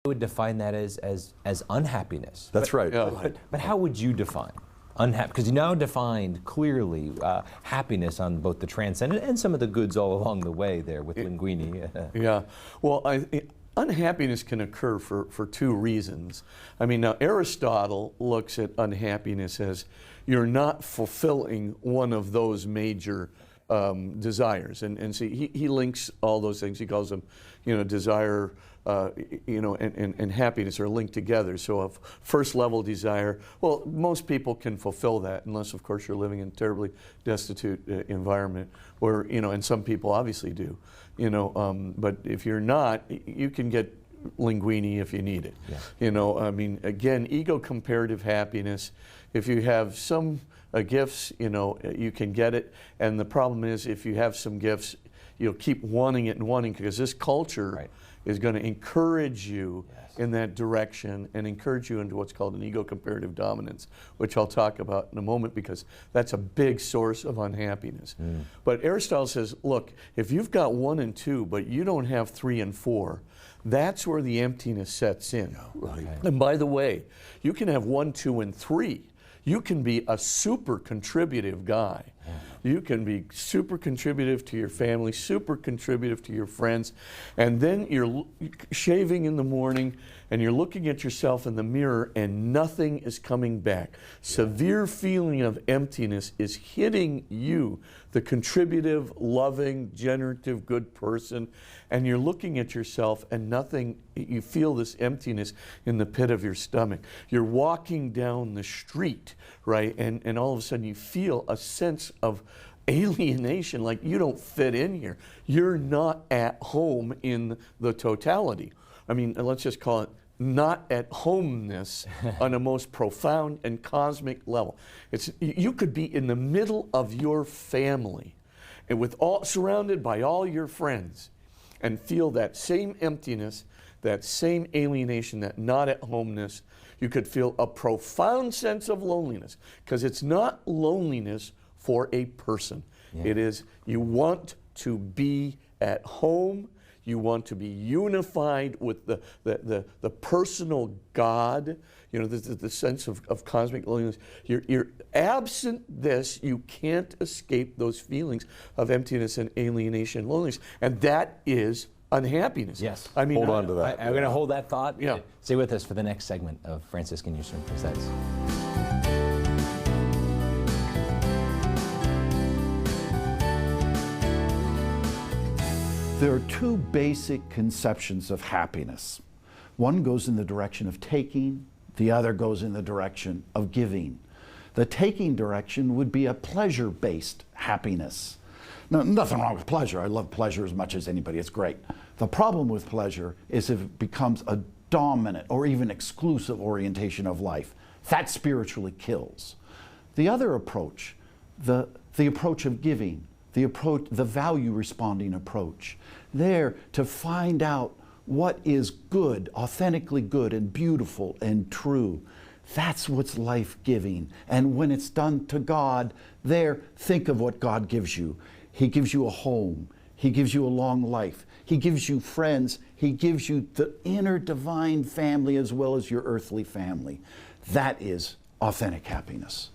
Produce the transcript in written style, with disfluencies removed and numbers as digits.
would define that as unhappiness. That's right. Yeah. But how would you define unhappy? Because you now defined clearly happiness on both the transcendent and some of the goods all along the way there with Linguini. Yeah. Well, unhappiness can occur for two reasons. I mean, now Aristotle looks at unhappiness as you're not fulfilling one of those major desires, and see, he links all those things. He calls them, desire, and happiness are linked together. So a first level desire, well, most people can fulfill that, unless of course you're living in a terribly destitute environment, where, and some people obviously do, but if you're not, you can get Linguini if you need it. Yeah. I mean, again, ego comparative happiness, if you have some gifts, you can get it. And the problem is, if you have some gifts, you'll keep wanting it and wanting, because this culture is going to encourage you in that direction and encourage you into what's called an ego comparative dominance, which I'll talk about in a moment, because that's a big source of unhappiness. But Aristotle says, look, if you've got 1 and 2, but you don't have 3 and 4, that's where the emptiness sets in. Right. And by the way, you can have 1, 2, and 3. You can be a super contributive guy. You can be super contributive to your family, super contributive to your friends, and then you're shaving in the morning and you're looking at yourself in the mirror and nothing is coming back. Severe feeling of emptiness is hitting you, the contributive, loving, generative, good person, and you're looking at yourself and nothing, you feel this emptiness in the pit of your stomach. You're walking down the street, right, and all of a sudden you feel a sense of alienation, like you don't fit in here. You're not at home in the totality. I mean, let's just call it not at homeness on a most profound and cosmic level. You could be in the middle of your family and surrounded by all your friends and feel that same emptiness, that same alienation, that not at homeness. You could feel a profound sense of loneliness, because it's not loneliness for a person. Yeah. It is, you want to be at home, you want to be unified with the personal God, the sense of cosmic loneliness. You're absent this, you can't escape those feelings of emptiness and alienation and loneliness. And that is unhappiness. Yes. I mean, hold on to that. I'm going to hold that thought. Yeah. Stay with us for the next segment of Franciscan University Presents. There are two basic conceptions of happiness. One goes in the direction of taking, the other goes in the direction of giving. The taking direction would be a pleasure-based happiness. Now, nothing wrong with pleasure. I love pleasure as much as anybody. It's great. The problem with pleasure is if it becomes a dominant or even exclusive orientation of life. That spiritually kills. The other approach, the approach of giving, the value responding approach, there to find out what is good, authentically good and beautiful and true. That's what's life-giving. And when it's done to God, there, think of what God gives you. He gives you a home. He gives you a long life. He gives you friends. He gives you the inner divine family as well as your earthly family. That is authentic happiness.